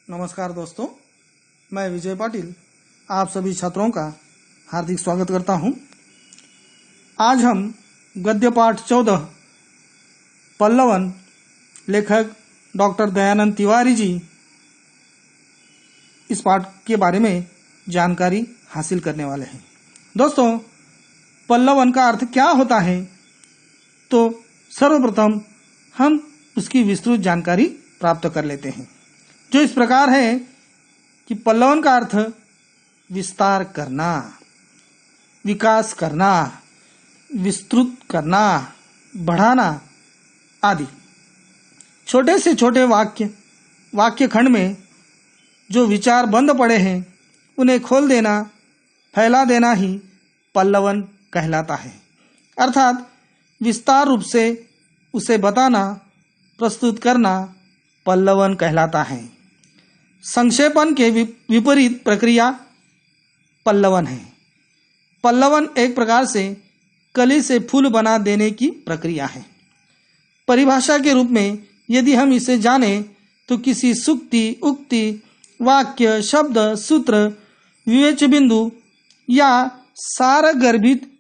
नमस्कार दोस्तों, मैं विजय पाटिल आप सभी छात्रों का हार्दिक स्वागत करता हूं। आज हम गद्य पाठ 14 पल्लवन लेखक डॉक्टर दयानंद तिवारी जी इस पाठ के बारे में जानकारी हासिल करने वाले हैं। दोस्तों, पल्लवन का अर्थ क्या होता है, तो सर्वप्रथम हम उसकी विस्तृत जानकारी प्राप्त कर लेते हैं, जो इस प्रकार है कि पल्लवन का अर्थ विस्तार करना, विकास करना, विस्तृत करना, बढ़ाना आदि। छोटे से छोटे वाक्य खंड में जो विचार बंद पड़े हैं उन्हें खोल देना, फैला देना ही पल्लवन कहलाता है। अर्थात विस्तार रूप से उसे बताना, प्रस्तुत करना पल्लवन कहलाता है। संक्षेपण के विपरीत प्रक्रिया पल्लवन है। पल्लवन एक प्रकार से कली से फूल बना देने की प्रक्रिया है। परिभाषा के रूप में यदि हम इसे जाने तो किसी सूक्ति, उक्ति, वाक्य, शब्द, सूत्र, विवेच्य बिंदु या सारगर्भित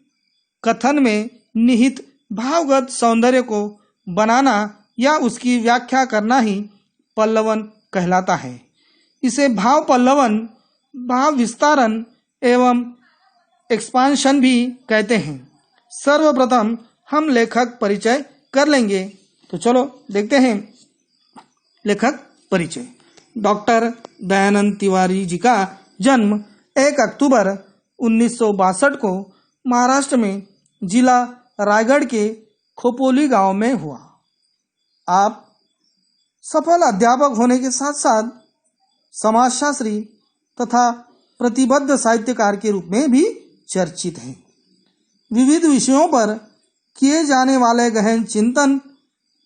कथन में निहित भावगत सौंदर्य को बनाना या उसकी व्याख्या करना ही पल्लवन कहलाता है। इसे भाव पल्लवन, भाव विस्तारण एवं एक्सपांशन भी कहते हैं। सर्वप्रथम हम लेखक परिचय कर लेंगे, तो चलो देखते हैं लेखक परिचय। डॉक्टर दयानंद तिवारी जी का जन्म 1 अक्टूबर 1962 को महाराष्ट्र में जिला रायगढ़ के खोपोली गांव में हुआ। आप सफल अध्यापक होने के साथ साथ समाजशास्त्री तथा प्रतिबद्ध साहित्यकार के रूप में भी चर्चित हैं। विविध विषयों पर किए जाने वाले गहन चिंतन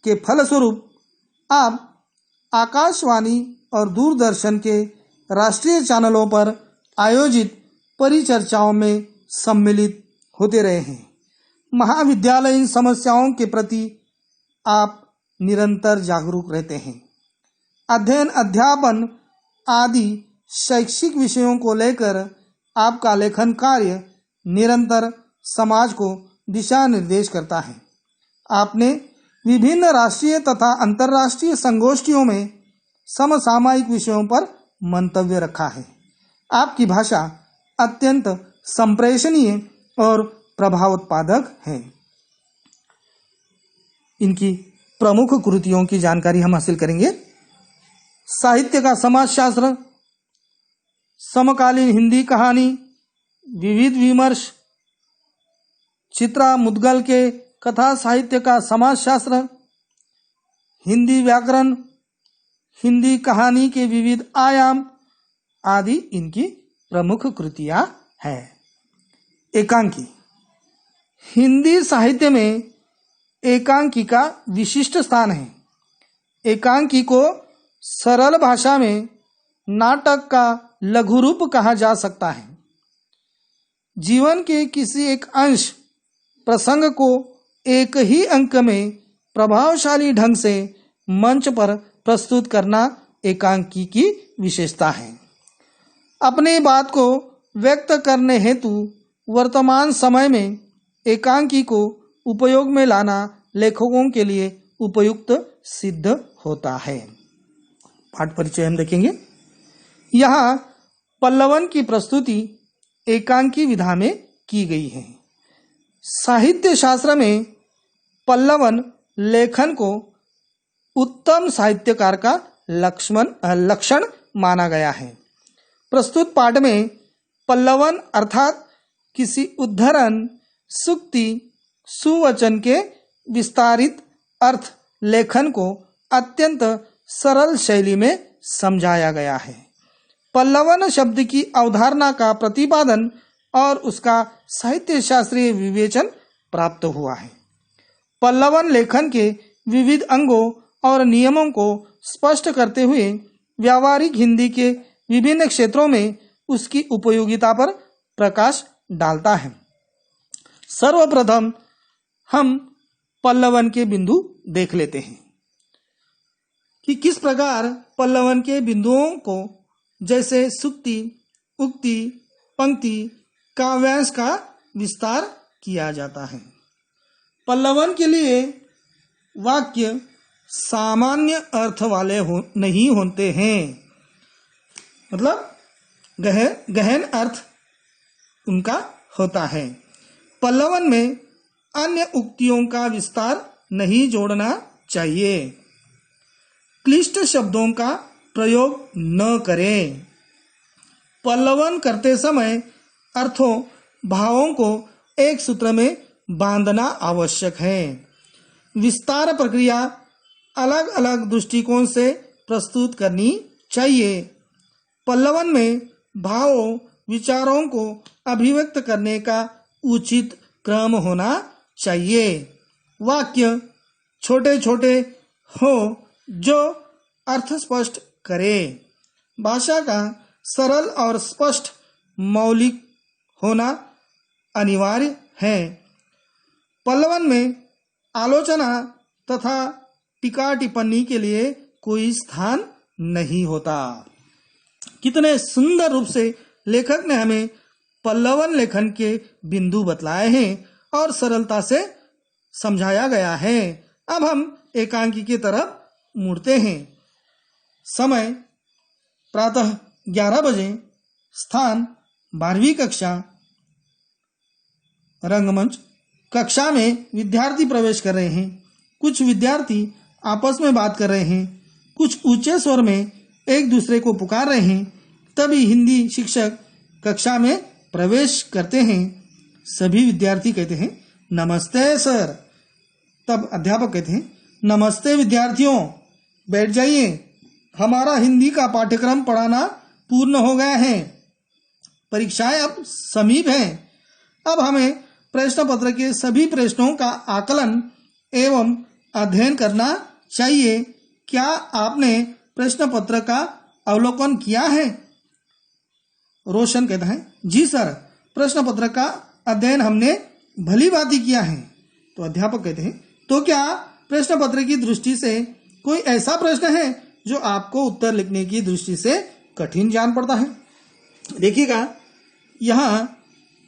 के फलस्वरूप आप आकाशवाणी और दूरदर्शन के राष्ट्रीय चैनलों पर आयोजित परिचर्चाओं में सम्मिलित होते रहे हैं। महाविद्यालयीन समस्याओं के प्रति आप निरंतर जागरूक रहते हैं। अध्ययन, अध्यापन आदि शैक्षिक विषयों को लेकर आपका लेखन कार्य निरंतर समाज को दिशा निर्देश करता है। आपने विभिन्न राष्ट्रीय तथा अंतर्राष्ट्रीय संगोष्ठियों में समसामयिक विषयों पर मंतव्य रखा है। आपकी भाषा अत्यंत संप्रेषणीय और प्रभावोत्पादक है। इनकी प्रमुख कृतियों की जानकारी हम हासिल करेंगे। साहित्य का समाजशास्त्र, समकालीन हिंदी कहानी, विविध विमर्श, चित्रा मुदगल के कथा साहित्य का समाजशास्त्र, हिंदी व्याकरण, हिंदी कहानी के विविध आयाम आदि इनकी प्रमुख कृतियां हैं। एकांकी। हिंदी साहित्य में एकांकी का विशिष्ट स्थान है। एकांकी को सरल भाषा में नाटक का लघु रूप कहा जा सकता है। जीवन के किसी एक अंश, प्रसंग को एक ही अंक में प्रभावशाली ढंग से मंच पर प्रस्तुत करना एकांकी की विशेषता है। अपनी बात को व्यक्त करने हेतु वर्तमान समय में एकांकी को उपयोग में लाना लेखकों के लिए उपयुक्त सिद्ध होता है। पाठ परिचय हम देखेंगे। यहाँ पल्लवन की प्रस्तुति एकांकी विधा में की गई है। साहित्य शास्त्र में पल्लवन लेखन को उत्तम साहित्यकार का लक्षण माना गया है। प्रस्तुत पाठ में पल्लवन अर्थात किसी उद्धरण, सूक्ति, सुवचन के विस्तारित अर्थ लेखन को अत्यंत सरल शैली में समझाया गया है। पल्लवन शब्द की अवधारणा का प्रतिपादन और उसका साहित्य शास्त्रीय विवेचन प्राप्त हुआ है। पल्लवन लेखन के विविध अंगों और नियमों को स्पष्ट करते हुए व्यावहारिक हिंदी के विभिन्न क्षेत्रों में उसकी उपयोगिता पर प्रकाश डालता है। सर्वप्रथम हम पल्लवन के बिंदु देख लेते हैं कि किस प्रकार पल्लवन के बिंदुओं को जैसे सुक्ति, उक्ति, पंक्ति, काव्यांश का विस्तार किया जाता है। पल्लवन के लिए वाक्य सामान्य अर्थ वाले नहीं होते हैं, मतलब गहन अर्थ उनका होता है। पल्लवन में अन्य उक्तियों का विस्तार नहीं जोड़ना चाहिए। क्लिष्ट शब्दों का प्रयोग न करें। पल्लवन करते समय अर्थों, भावों को एक सूत्र में बांधना आवश्यक है। विस्तार प्रक्रिया अलग अलग दृष्टिकोण से प्रस्तुत करनी चाहिए। पल्लवन में भावों, विचारों को अभिव्यक्त करने का उचित क्रम होना चाहिए। वाक्य छोटे छोटे हो जो अर्थ स्पष्ट करे। भाषा का सरल और स्पष्ट मौलिक होना अनिवार्य है। पल्लवन में आलोचना तथा टीका टिप्पणी के लिए कोई स्थान नहीं होता। कितने सुंदर रूप से लेखक ने हमें पल्लवन लेखन के बिंदु बतलाए हैं और सरलता से समझाया गया है। अब हम एकांकी की तरफ मुड़ते हैं। समय प्रातः 11 बजे, स्थान 12वीं कक्षा, रंगमंच। कक्षा में विद्यार्थी प्रवेश कर रहे हैं। कुछ विद्यार्थी आपस में बात कर रहे हैं, कुछ ऊंचे स्वर में एक दूसरे को पुकार रहे हैं। तभी हिंदी शिक्षक कक्षा में प्रवेश करते हैं। सभी विद्यार्थी कहते हैं नमस्ते सर। तब अध्यापक कहते हैं नमस्ते विद्यार्थियों, बैठ जाइए। हमारा हिंदी का पाठ्यक्रम पढ़ाना पूर्ण हो गया है। परीक्षाएं अब समीप हैं। अब हमें प्रश्न पत्र के सभी प्रश्नों का आकलन एवं अध्ययन करना चाहिए। क्या आपने प्रश्न पत्र का अवलोकन किया है? रोशन कहता है जी सर, प्रश्न पत्र का अध्ययन हमने भली भांति किया है। तो अध्यापक कहते हैं तो क्या प्रश्न पत्र की दृष्टि से कोई ऐसा प्रश्न है जो आपको उत्तर लिखने की दृष्टि से कठिन जान पड़ता है? देखिएगा, यहाँ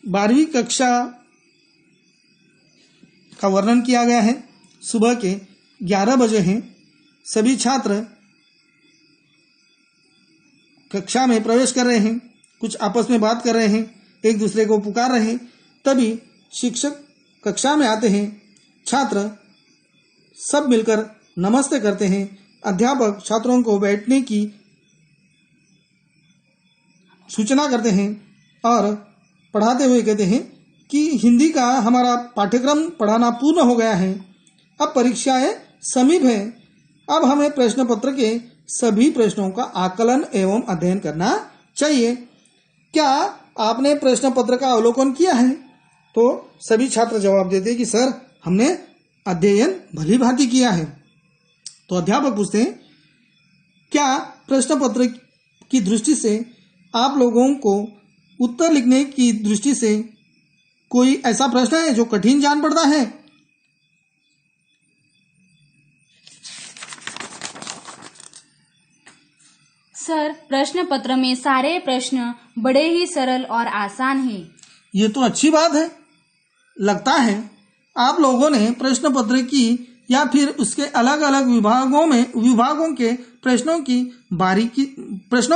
12वीं कक्षा का वर्णन किया गया है। सुबह के 11 बजे हैं। सभी छात्र कक्षा में प्रवेश कर रहे हैं। कुछ आपस में बात कर रहे हैं, एक दूसरे को पुकार रहे हैं। तभी शिक्षक कक्षा में आते हैं। छात्र सब मिलकर नमस्ते करते हैं। अध्यापक छात्रों को बैठने की सूचना करते हैं और पढ़ाते हुए कहते हैं कि हिंदी का हमारा पाठ्यक्रम पढ़ाना पूर्ण हो गया है। अब परीक्षाएं समीप है। अब हमें प्रश्न पत्र के सभी प्रश्नों का आकलन एवं अध्ययन करना चाहिए। क्या आपने प्रश्न पत्र का अवलोकन किया है? तो सभी छात्र जवाब देते हैं कि सर, हमने अध्ययन भली भांति किया है। तो अध्यापक पूछते हैं क्या प्रश्न पत्र की दृष्टि से आप लोगों को उत्तर लिखने की दृष्टि से कोई ऐसा प्रश्न है जो कठिन जान पड़ता है? सर, प्रश्न पत्र में सारे प्रश्न बड़े ही सरल और आसान हैं। ये तो अच्छी बात है। लगता है आप लोगों ने प्रश्न पत्र की या फिर उसके अलग अलग विभागों के प्रश्नों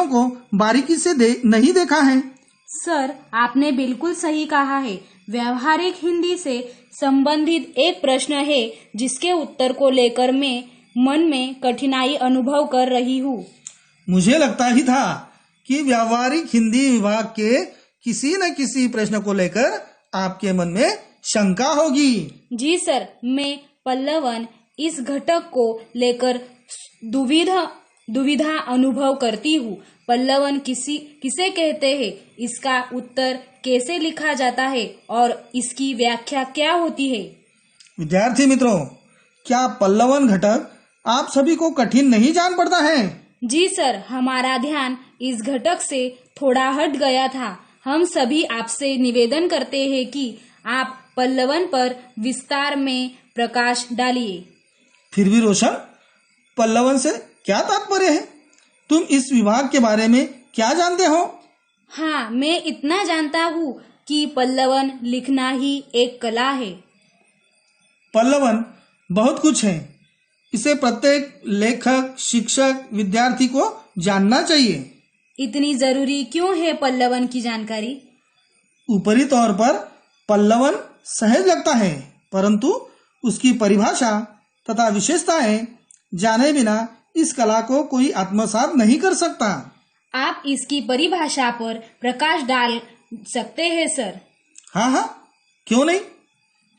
को बारीकी से नहीं देखा है। सर, आपने बिल्कुल सही कहा है। व्यवहारिक हिंदी से संबंधित एक प्रश्न है जिसके उत्तर को लेकर मैं मन में कठिनाई अनुभव कर रही हूँ। मुझे लगता ही था कि व्यावहारिक हिंदी विभाग के किसी न किसी प्रश्न को लेकर आपके मन में शंका होगी। जी सर, मैं पल्लवन इस घटक को लेकर दुविधा अनुभव करती हूँ। पल्लवन किसे कहते हैं, इसका उत्तर कैसे लिखा जाता है और इसकी व्याख्या क्या होती है? विद्यार्थी मित्रों, क्या पल्लवन घटक आप सभी को कठिन नहीं जान पड़ता है? जी सर, हमारा ध्यान इस घटक से थोड़ा हट गया था। हम सभी आपसे निवेदन करते हैं कि आप पल्लवन पर विस्तार में प्रकाश डालिए। फिर भी रोशन, पल्लवन से क्या तात्पर्य है? तुम इस विभाग के बारे में क्या जानते हो? हाँ, मैं इतना जानता हूँ कि पल्लवन लिखना ही एक कला है। पल्लवन बहुत कुछ है। इसे प्रत्येक लेखक, शिक्षक, विद्यार्थी को जानना चाहिए। इतनी जरूरी क्यों है पल्लवन की जानकारी? ऊपरी तौर पर पल्लवन सहज लगता है, परंतु उसकी परिभाषा तथा विशेषताएं जाने बिना इस कला को कोई आत्मसात नहीं कर सकता। आप इसकी परिभाषा पर प्रकाश डाल सकते हैं सर? हाँ हाँ, क्यों नहीं।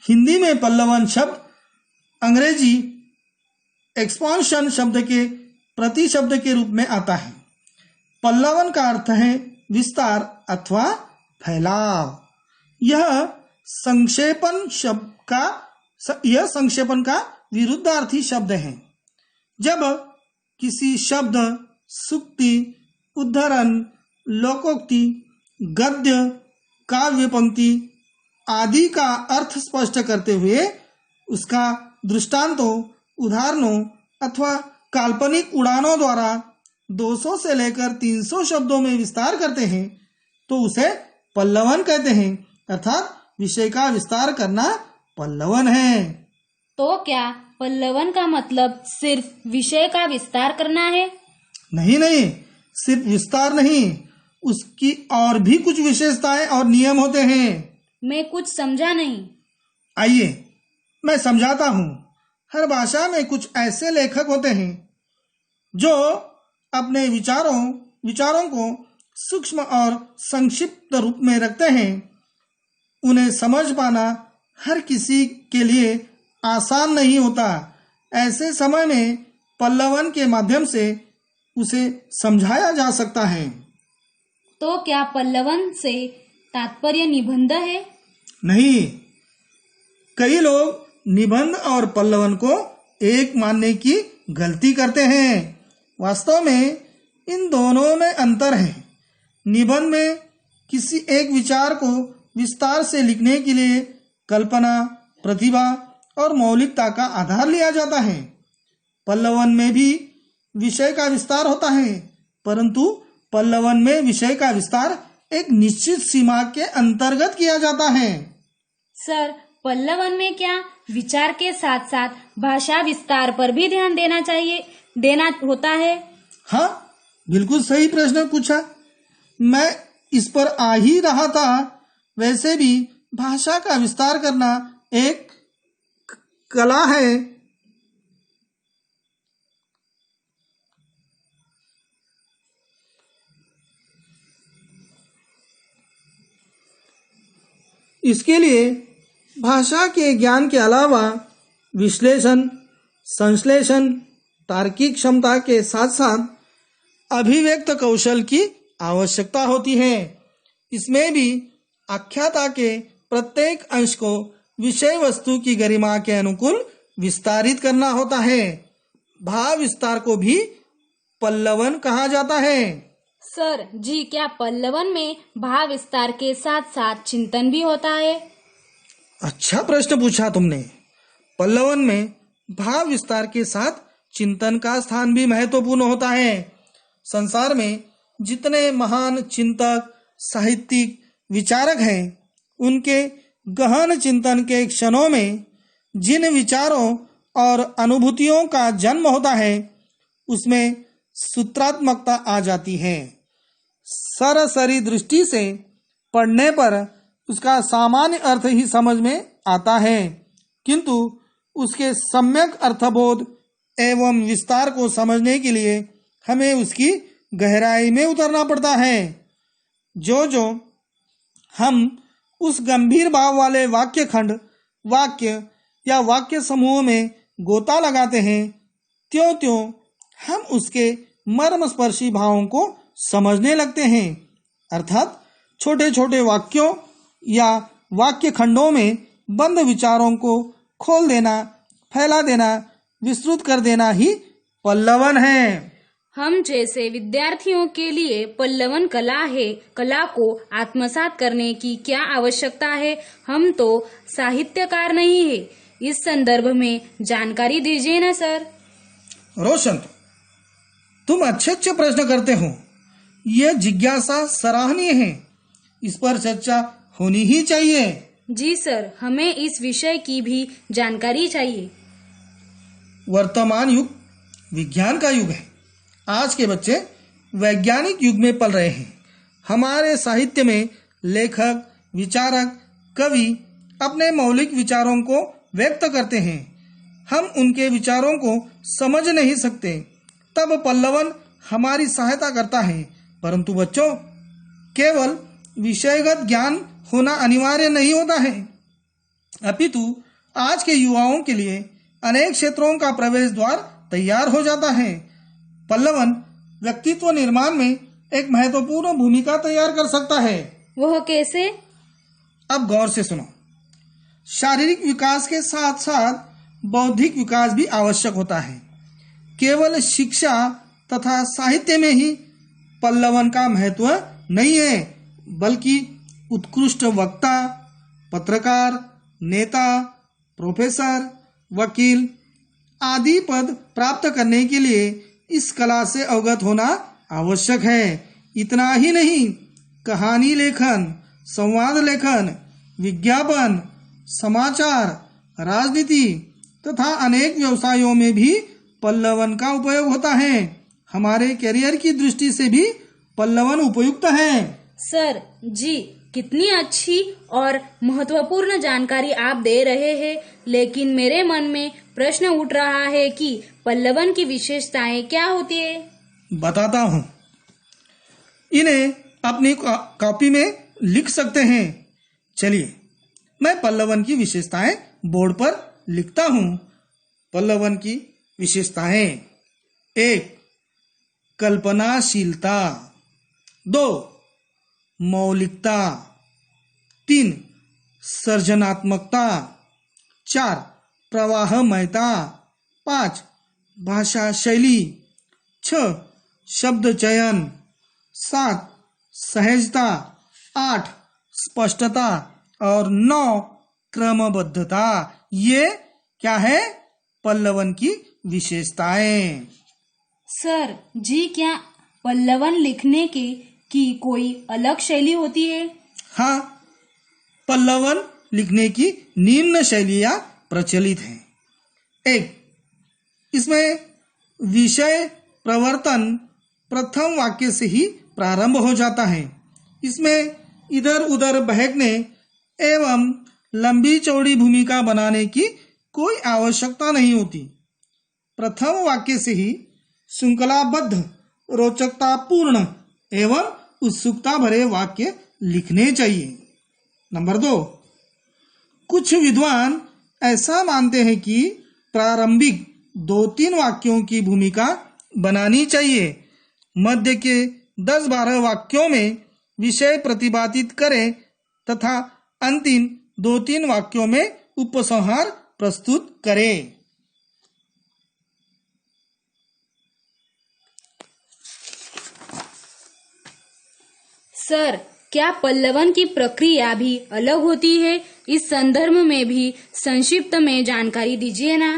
हिंदी में पल्लवन शब्द अंग्रेजी एक्सपांशन शब्द के प्रतिशब्द के रूप में आता है। पल्लवन का अर्थ है विस्तार अथवा फैलाव। यह संक्षेपण का विरुद्धार्थी शब्द है। जब किसी शब्द, सूक्ति, उद्धरण, लोकोक्ति, गद्य, काव्य पंक्ति आदि का अर्थ स्पष्ट करते हुए उसका दृष्टांतों, उदाहरणों अथवा काल्पनिक उड़ानों द्वारा 200 से लेकर 300 शब्दों में विस्तार करते हैं तो उसे पल्लवन कहते हैं, अर्थात विषय का विस्तार करना पल्लवन है। तो क्या पल्लवन का मतलब सिर्फ विषय का विस्तार करना है? नहीं नहीं, सिर्फ विस्तार नहीं, उसकी और भी कुछ विशेषताएं और नियम होते हैं। मैं कुछ समझा नहीं। आइए मैं समझाता हूँ। हर भाषा में कुछ ऐसे लेखक होते हैं जो अपने विचारों को सूक्ष्म और संक्षिप्त रूप में रखते हैं। उन्हें समझ पाना हर किसी के लिए आसान नहीं होता। ऐसे समय में पल्लवन के माध्यम से उसे समझाया जा सकता है। तो क्या पल्लवन से तात्पर्य निबंध है? नहीं, कई लोग निबंध और पल्लवन को एक मानने की गलती करते हैं। वास्तव में इन दोनों में अंतर है। निबंध में किसी एक विचार को विस्तार से लिखने के लिए कल्पना, प्रतिभा और मौलिकता का आधार लिया जाता है। पल्लवन में भी विषय का विस्तार होता है, परंतु पल्लवन में विषय का विस्तार एक निश्चित सीमा के अंतर्गत किया जाता है। सर, पल्लवन में क्या विचार के साथ साथ भाषा विस्तार पर भी ध्यान देना होता है? हाँ, बिल्कुल सही प्रश्न पूछा। मैं इस पर आ ही रहा था। वैसे भी भाषा का विस्तार करना एक कला है। इसके लिए भाषा के ज्ञान के अलावा विश्लेषण, संश्लेषण, तार्किक क्षमता के साथ साथ अभिव्यक्त कौशल की आवश्यकता होती है। इसमें भी आख्याता के प्रत्येक अंश को विषय वस्तु की गरिमा के अनुकूल विस्तारित करना होता है। भाव विस्तार को भी पल्लवन कहा जाता है। सर जी, क्या पल्लवन में भाव विस्तार के साथ साथ चिंतन भी होता है? अच्छा प्रश्न पूछा तुमने। पल्लवन में भाव विस्तार के साथ चिंतन का स्थान भी महत्वपूर्ण होता है। संसार में जितने महान चिंतक, साहित्यिक, विचारक हैं, उनके गहन चिंतन के क्षणों में जिन विचारों और अनुभूतियों का जन्म होता है उसमें सूत्रात्मकता आ जाती है। सरसरी दृष्टि से पढ़ने पर उसका सामान्य अर्थ ही समझ में आता है, किंतु उसके सम्यक अर्थबोध एवं विस्तार को समझने के लिए हमें उसकी गहराई में उतरना पड़ता है। जो हम उस गंभीर भाव वाले वाक्य खंड, वाक्य या वाक्य समूह में गोता लगाते हैं, त्यों हम उसके मर्मस्पर्शी भावों को समझने लगते हैं। अर्थात छोटे छोटे वाक्यों या वाक्य खंडों में बंद विचारों को खोल देना, फैला देना, विस्तृत कर देना ही पल्लवन है। हम जैसे विद्यार्थियों के लिए पल्लवन कला है। कला को आत्मसात करने की क्या आवश्यकता है? हम तो साहित्यकार नहीं है। इस संदर्भ में जानकारी दीजिए ना सर। रोशन, तुम अच्छे अच्छे प्रश्न करते हो। यह जिज्ञासा सराहनीय है। इस पर चर्चा होनी ही चाहिए। जी सर, हमें इस विषय की भी जानकारी चाहिए। वर्तमान युग विज्ञान का युग है। आज के बच्चे वैज्ञानिक युग में पल रहे हैं। हमारे साहित्य में लेखक, विचारक, कवि अपने मौलिक विचारों को व्यक्त करते हैं। हम उनके विचारों को समझ नहीं सकते, तब पल्लवन हमारी सहायता करता है। परंतु बच्चों, केवल विषयगत ज्ञान होना अनिवार्य नहीं होता है, अपितु आज के युवाओं के लिए अनेक क्षेत्रों का प्रवेश द्वार तैयार हो जाता है। पल्लवन व्यक्तित्व निर्माण में एक महत्वपूर्ण भूमिका तैयार कर सकता है। वह कैसे? अब गौर से सुनो। शारीरिक विकास के साथ साथ बौद्धिक विकास भी आवश्यक होता है। केवल शिक्षा तथा साहित्य में ही पल्लवन का महत्व नहीं है, बल्कि उत्कृष्ट वक्ता, पत्रकार, नेता, प्रोफेसर, वकील आदि पद प्राप्त करने के लिए इस कला से अवगत होना आवश्यक है। इतना ही नहीं, कहानी लेखन, संवाद लेखन, विज्ञापन, समाचार, राजनीति तथा अनेक व्यवसायों में भी पल्लवन का उपयोग होता है। हमारे करियर की दृष्टि से भी पल्लवन उपयुक्त है। सर जी, कितनी अच्छी और महत्वपूर्ण जानकारी आप दे रहे हैं, लेकिन मेरे मन में प्रश्न उठ रहा है कि पल्लवन की विशेषताएं क्या होती है? बताता हूँ। इन्हें अपनी कॉपी में लिख सकते हैं। चलिए, मैं पल्लवन की विशेषताएं बोर्ड पर लिखता हूँ। पल्लवन की विशेषताएं: 1. कल्पनाशीलता। 2. मौलिकता। 3. सृजनात्मकता। 4. प्रवाहमयता। 5. भाषा शैली। 6. शब्द चयन। 7. सहजता। 8. स्पष्टता और 9. क्रमबद्धता। ये क्या है? पल्लवन की विशेषताएं। सर जी, क्या पल्लवन लिखने की कोई अलग शैली होती है? हाँ, पल्लवन लिखने की निम्न शैलियां प्रचलित हैं। 1. इसमें विषय प्रवर्तन प्रथम वाक्य से ही प्रारंभ हो जाता है। इसमें इधर उधर बहकने एवं लंबी चौड़ी भूमिका बनाने की कोई आवश्यकता नहीं होती। प्रथम वाक्य से ही श्रृंखलाबद्ध, रोचकतापूर्ण एवं उत्सुकता भरे वाक्य लिखने चाहिए। नंबर 2. कुछ विद्वान ऐसा मानते हैं कि प्रारंभिक 2-3 वाक्यों की भूमिका बनानी चाहिए। मध्य के 10-12 वाक्यों में विषय प्रतिपादित करें तथा अंतिम 2-3 वाक्यों में उपसंहार प्रस्तुत करें। सर, क्या पल्लवन की प्रक्रिया भी अलग होती है? इस संदर्भ में भी संक्षिप्त में जानकारी दीजिए ना।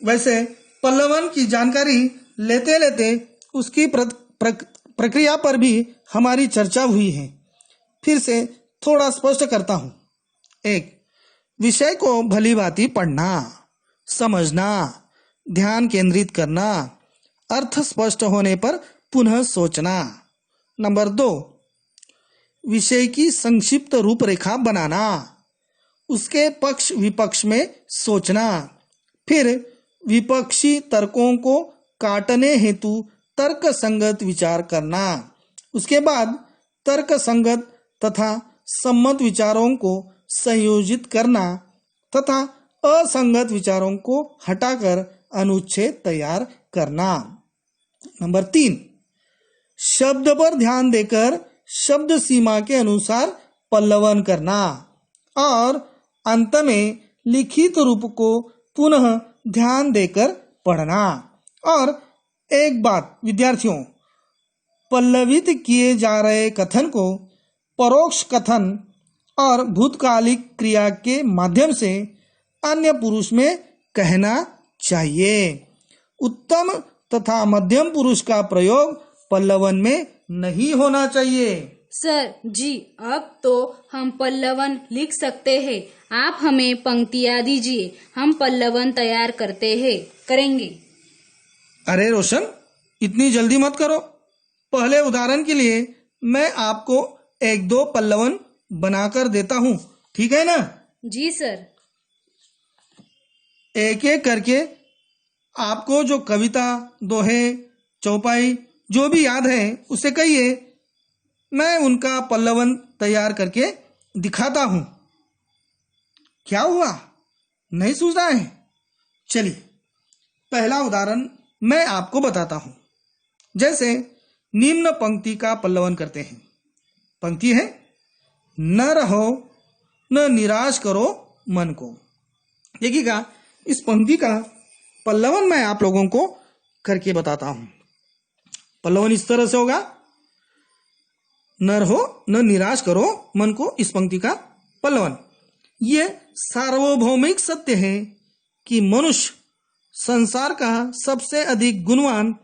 वैसे पल्लवन की जानकारी लेते लेते उसकी प्रक्रिया पर भी हमारी चर्चा हुई है। फिर से थोड़ा स्पष्ट करता हूँ। 1. विषय को भली भांति पढ़ना, समझना, ध्यान केंद्रित करना, अर्थ स्पष्ट होने पर पुनः सोचना। नंबर 2. विषय की संक्षिप्त रूपरेखा बनाना, उसके पक्ष विपक्ष में सोचना, फिर विपक्षी तर्कों को काटने हेतु तर्क संगत विचार करना। उसके बाद तर्क संगत तथा सम्मत विचारों को संयोजित करना तथा असंगत विचारों को हटाकर अनुच्छेद तैयार करना। नंबर 3. शब्द पर ध्यान देकर शब्द सीमा के अनुसार पल्लवन करना और अंत में लिखित रूप को पुनः ध्यान देकर पढ़ना। और एक बात विद्यार्थियों, पल्लवित किए जा रहे कथन को परोक्ष कथन और भूतकालिक क्रिया के माध्यम से अन्य पुरुष में कहना चाहिए। उत्तम तथा मध्यम पुरुष का प्रयोग पल्लवन में नहीं होना चाहिए। सर जी, अब तो हम पल्लवन लिख सकते हैं। आप हमें पंक्तियाँ दीजिए, हम पल्लवन तैयार करेंगे। अरे रोशन, इतनी जल्दी मत करो। पहले उदाहरण के लिए मैं आपको एक दो पल्लवन बनाकर देता हूँ, ठीक है ना? जी सर। एक एक करके आपको जो कविता, दोहे, चौपाई जो भी याद है उसे कहिए। मैं उनका पल्लवन तैयार करके दिखाता हूँ। क्या हुआ, नहीं सूझ रहा है? चलिए पहला उदाहरण मैं आपको बताता हूँ। जैसे निम्न पंक्ति का पल्लवन करते हैं। पंक्ति है, न रहो न निराश करो मन को। देखिएगा, इस पंक्ति का पल्लवन मैं आप लोगों को करके बताता हूँ। पल्लवन इस तरह से होगा, न रहो न निराश करो मन को। इस पंक्ति का पल्लवन। ये सार्वभौमिक सत्य है कि मनुष्य संसार का सबसे अधिक गुणवान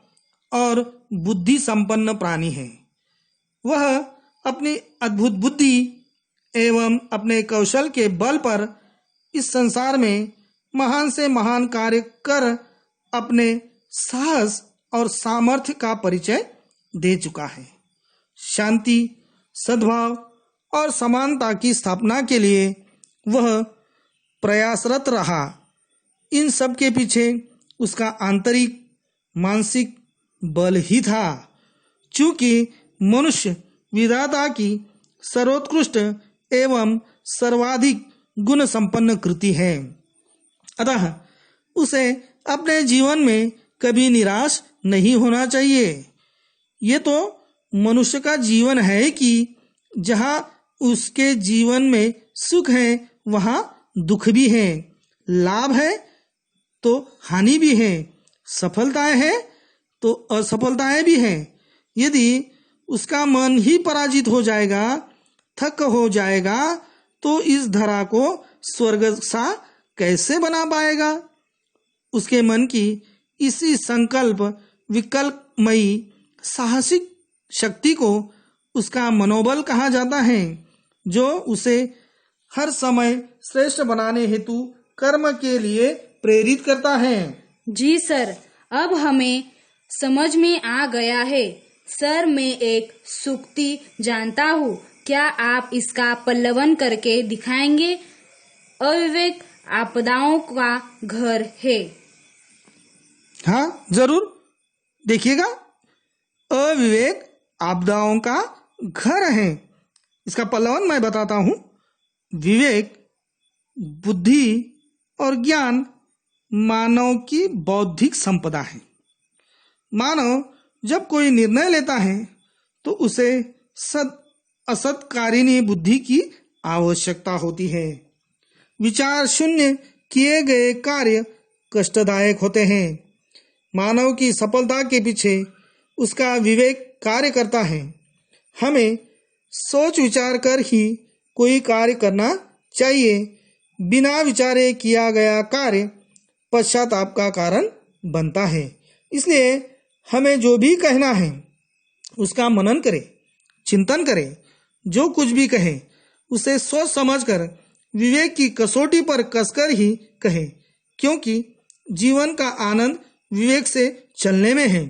और बुद्धि संपन्न प्राणी है। वह अपनी अद्भुत बुद्धि एवं अपने कौशल के बल पर इस संसार में महान से महान कार्य कर अपने साहस और सामर्थ्य का परिचय दे चुका है। शांति, सद्भाव और समानता की स्थापना के लिए वह प्रयासरत रहा। इन सब के पीछे उसका आंतरिक मानसिक बल ही था। चूंकि मनुष्य विधाता की सर्वोत्कृष्ट एवं सर्वाधिक गुण संपन्न कृति है, अतः उसे अपने जीवन में कभी निराश नहीं होना चाहिए। ये तो मनुष्य का जीवन है कि जहाँ उसके जीवन में सुख है वहाँ दुख भी है, लाभ है तो हानि भी है, सफलताएं हैं तो असफलताएं भी हैं। यदि उसका मन ही पराजित हो जाएगा, थक हो जाएगा, तो इस धरा को स्वर्ग सा कैसे बना पाएगा? उसके मन की इसी संकल्प विकल्पमयी साहसिक शक्ति को उसका मनोबल कहा जाता है, जो उसे हर समय श्रेष्ठ बनाने हेतु कर्म के लिए प्रेरित करता है। जी सर, अब हमें समझ में आ गया है। सर, मैं एक सूक्ति जानता हूँ, क्या आप इसका पल्लवन करके दिखाएंगे? अविवेक आपदाओं का घर है। हाँ जरूर। देखिएगा, अविवेक आपदाओं का घर है। इसका पल्लवन मैं बताता हूँ। विवेक, बुद्धि और ज्ञान मानव की बौद्धिक संपदा है। मानव जब कोई निर्णय लेता है तो उसे सद असत्कारिणी बुद्धि की आवश्यकता होती है। विचार शून्य किए गए कार्य कष्टदायक होते हैं। मानव की सफलता के पीछे उसका विवेक कार्य करता है। हमें सोच विचार कर ही कोई कार्य करना चाहिए। बिना विचारे किया गया कार्य पश्चाताप का कारण बनता है। इसलिए हमें जो भी कहना है उसका मनन करें, चिंतन करें। जो कुछ भी कहें उसे सोच समझकर विवेक की कसौटी पर कसकर ही कहें, क्योंकि जीवन का आनंद विवेक से चलने में है।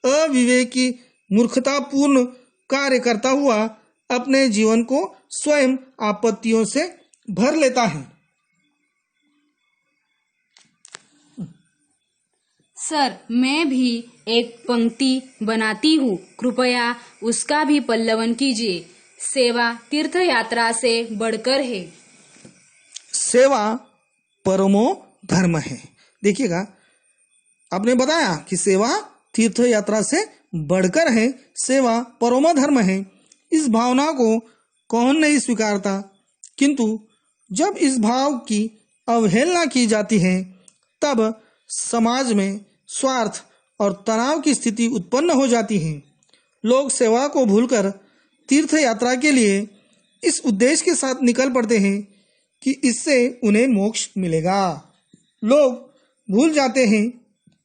अविवेकी मूर्खतापूर्ण कार्य करता हुआ अपने जीवन को स्वयं आपत्तियों से भर लेता है। सर, मैं भी एक पंक्ति बनाती हूँ, कृपया उसका भी पल्लवन कीजिए। सेवा तीर्थ यात्रा से बढ़कर है। सेवा परमो धर्म है। देखिएगा, आपने बताया कि सेवा तीर्थ यात्रा से बढ़कर है, सेवा परमो धर्म है। इस भावना को कौन नहीं स्वीकारता, किंतु जब इस भाव की अवहेलना की जाती है तब समाज में स्वार्थ और तनाव की स्थिति उत्पन्न हो जाती है। लोग सेवा को भूलकर तीर्थ यात्रा के लिए इस उद्देश्य के साथ निकल पड़ते हैं कि इससे उन्हें मोक्ष मिलेगा। लोग भूल जाते हैं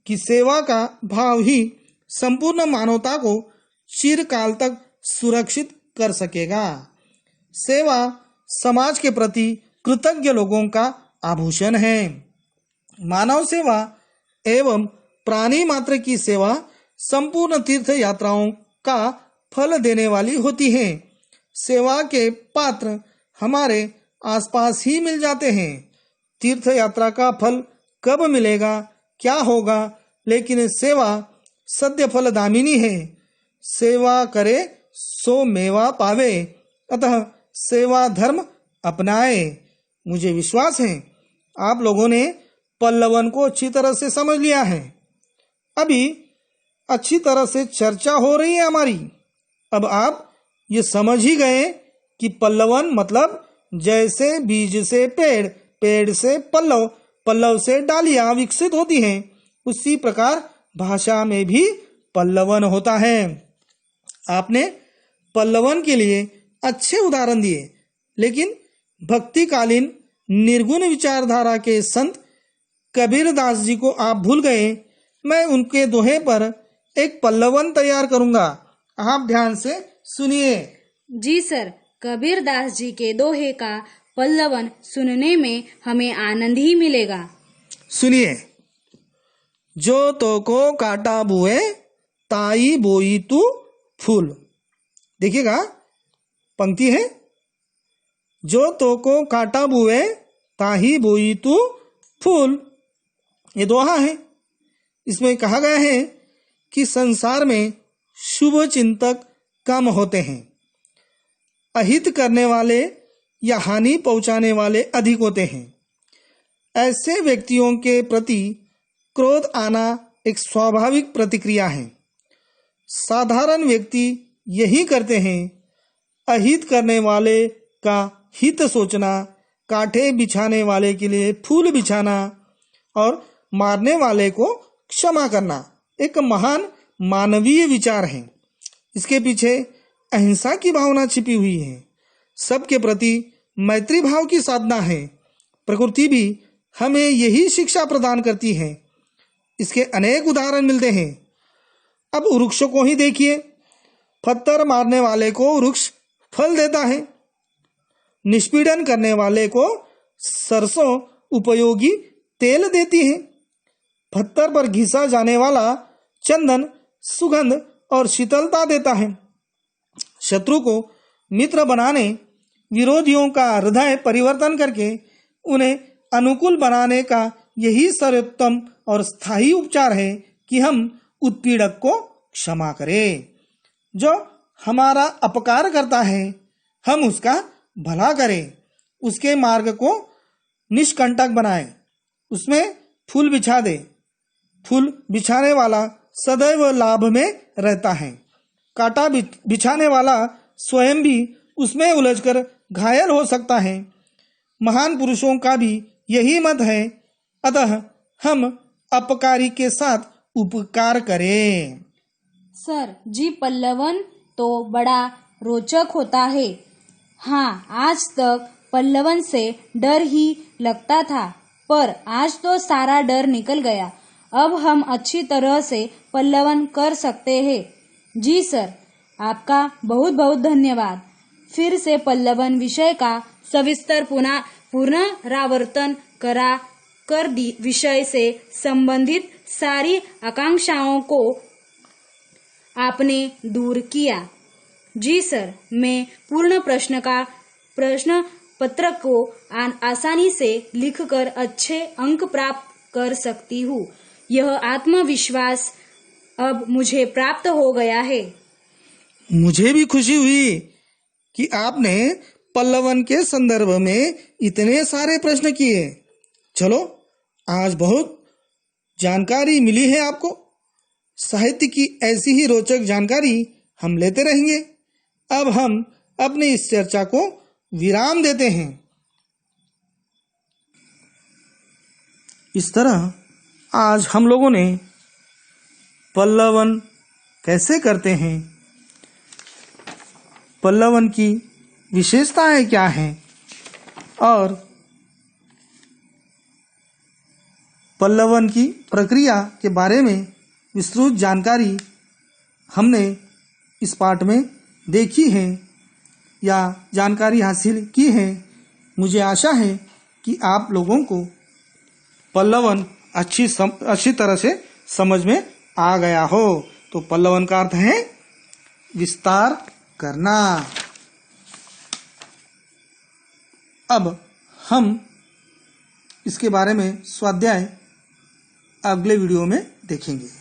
कि सेवा का भाव ही संपूर्ण मानवता को चिरकाल तक सुरक्षित कर सकेगा। सेवा समाज के प्रति कृतज्ञ लोगों का आभूषण है। मानव सेवा एवं प्राणी मात्र की सेवा संपूर्ण तीर्थ यात्राओं का फल देने वाली होती है। सेवा के पात्र हमारे आसपास ही मिल जाते हैं। तीर्थ यात्रा का फल कब मिलेगा, क्या होगा, लेकिन सेवा सद्य फल दामिनी है। सेवा करे सो मेवा पावे, अतः सेवा धर्म अपनाए। मुझे विश्वास है आप लोगों ने पल्लवन को अच्छी तरह से समझ लिया है। अभी अच्छी तरह से चर्चा हो रही है हमारी। अब आप ये समझ ही गए कि पल्लवन मतलब जैसे बीज से पेड़, पेड़ से पल्लव, पल्लव से डालियां विकसित होती हैं, उसी प्रकार भाषा में भी पल्लवन होता है। आपने पल्लवन के लिए अच्छे उदाहरण दिए, लेकिन भक्तिकालीन निर्गुण विचारधारा के संत कबीरदास जी को आप भूल गए। मैं उनके दोहे पर एक पल्लवन तैयार करूंगा, आप ध्यान से सुनिए। जी सर, कबीरदास जी के दोहे का पल्लवन सुनने में हमें आनंद ही मिलेगा। सुनिए। जो तो को काटा बुए ताई बोई तू फूल। देखिएगा, पंक्ति है, जो तो को काटा बुए ताही बोई तू फूल। ये दोहा है। इसमें कहा गया है कि संसार में शुभ चिंतक कम होते हैं, अहित करने वाले या हानि पहुंचाने वाले अधिक होते हैं। ऐसे व्यक्तियों के प्रति क्रोध आना एक स्वाभाविक प्रतिक्रिया है। साधारण व्यक्ति यही करते हैं। अहित करने वाले का हित सोचना, कांटे बिछाने वाले के लिए फूल बिछाना और मारने वाले को क्षमा करना एक महान मानवीय विचार है। इसके पीछे अहिंसा की भावना छिपी हुई है। सबके प्रति मैत्री भाव की साधना है। प्रकृति भी हमें यही शिक्षा प्रदान करती है। इसके अनेक उदाहरण मिलते हैं। अब वृक्षों को ही देखिए। पत्थर मारने वाले को वृक्ष फल देता है। निष्पीड़न करने वाले को सरसों उपयोगी तेल देती है। पत्थर पर घिसा जाने वाला चंदन सुगंध और शीतलता देता है। शत्रु को मित्र बनाने, विरोधियों का हृदय परिवर्तन करके उन्हें अनुकूल बनाने का यही सर्वोत्तम और स्थायी उपचार है कि हम उत्पीड़क को क्षमा करें। जो हमारा अपकार करता है, हम उसका भला करें, उसके मार्ग को निष्कंटक बनाएं, उसमें फूल बिछा दे। फूल बिछाने वाला सदैव लाभ में रहता है। कांटा बिछाने वाला स्वयं भी उसमें उलझकर घायल हो सकता है। महान पुरुषों का भी यही मत है। अतः हम अपकारी के साथ उपकार करें। सर जी, पल्लवन तो बड़ा रोचक होता है। हाँ, आज तक पल्लवन से डर ही लगता था, पर आज तो सारा डर निकल गया। अब हम अच्छी तरह से पल्लवन कर सकते हैं। जी सर, आपका बहुत बहुत धन्यवाद। फिर से पल्लवन विषय का सविस्तर पुनरावर्तन करा कर विषय से संबंधित सारी आकांक्षाओं को आपने दूर किया। जी सर, मैं पूर्ण प्रश्न पत्र को आसानी से लिखकर अच्छे अंक प्राप्त कर सकती हूँ। यह आत्मविश्वास अब मुझे प्राप्त हो गया है। मुझे भी खुशी हुई कि आपने पल्लवन के संदर्भ में इतने सारे प्रश्न किए। चलो, आज बहुत जानकारी मिली है आपको। साहित्य की ऐसी ही रोचक जानकारी हम लेते रहेंगे। अब हम अपनी इस चर्चा को विराम देते हैं। इस तरह आज हम लोगों ने पल्लवन कैसे करते हैं, पल्लवन की विशेषताएं क्या हैं और पल्लवन की प्रक्रिया के बारे में विस्तृत जानकारी हमने इस पाठ में देखी है या जानकारी हासिल की है। मुझे आशा है कि आप लोगों को पल्लवन अच्छी तरह से समझ में आ गया हो। तो पल्लवन का अर्थ है विस्तार करना। अब हम इसके बारे में स्वाध्याय अगले वीडियो में देखेंगे।